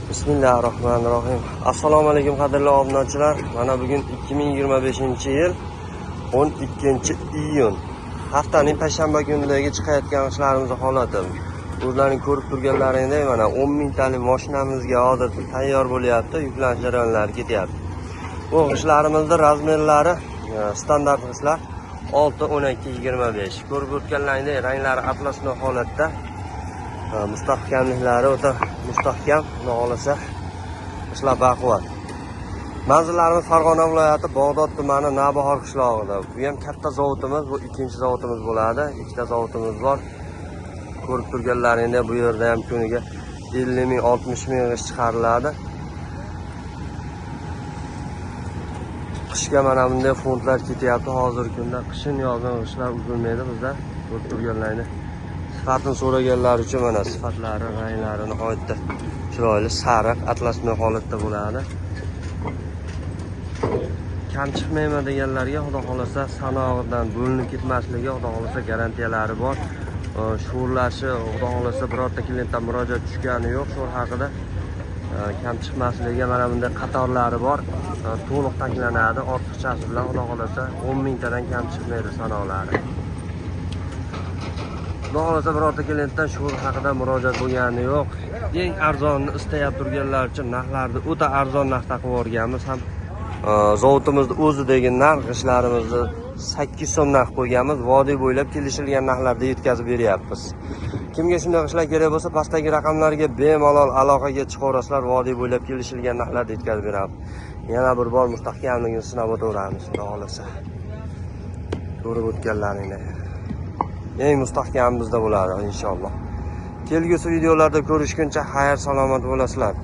Bismillahirrahmanirrahim. Assalomu alaykum qadrli obunachilar. Mana bugun 2025-yil 12-iyun. Haftaning payshanba kunidagi chiqayotgan ishlarimiz holati. O'zlaring ko'rib turganlaringdek mana 10 mingtalik mashinamizga hozir tayyor bo'lyapti, yuklanish jarayonlari ketyapti. Bu ishlarimizni razmerlari standart ishlar 6, 12, 25. Ko'rib o'tganlaringdek ranglari atlasli holatda. Mustahkamliklari o'ta mustahkam, xudo xolasa ishlar baquvvat. Manzillarimiz Farg'ona viloyati Bog'dod tumani Navbahor qishlog'ida. Bu ham katta zavodimiz, bu ikkinchi zavodimiz bo'ladi. Ikkita zavodimiz bor. Ko'rib turganlaringda bu yerda ham kuniga 50 ming, 60 ming g'ish chiqariladi. Qishga mana bunday fondlar ketyapti hozirgi kunda. Qishin yozdan ishlar uzilmaydi bizda. Ko'rib turganlaringda sifatini so'raganlar uchun mana sifatlari, ranglari nihoyatda chiroyli, sariq, atlasli holatda bo'ladi. Kam chiqmayman deganlarga xudo xolasa sanog'idan bo'linib ketmasligi, xudo xolasa garantiyalari bor. Sho'rlashi, xudo xolasa birorta klientdan murojaat tushgani yo'q sho'r haqida. Kam chiqmasligiga mana bunday qatorlari bor. To'liq taqlanadi, ortiqchasi bilan xudo xolasa 10 mingtadan kam chiqmaydi sanoqlari. Xudo xolasa birorta klientdan sho'r haqida murojaat bo'lgani yo'q. Eng arzonni istayap turganlar uchun narxlarni o'ta arzon narxda qilib o'rganmiz ham. Zavodimizda o'zidagi narx ishlarimizni 8 so'm narx qo'yganmiz. Vodiy bo'ylab kelishilgan narxlarda yetkazib beryapmiz. Kimga shunday ishlar kerak bo'lsa, pastdagi raqamlarga bemalol aloqaga chiqaverasizlar. Vodiy bo'ylab kelishilgan narxlarda yetkazib beramiz. Yana bir bor mustahkamligini sinab o'taveramiz, xudo xolasa. Ko'rib o'tganlaringlar eng mustahkam bizda bo'ladi inshaalloh. Kelgusi videolarda ko'rishguncha xayr salomat bo'lasizlar.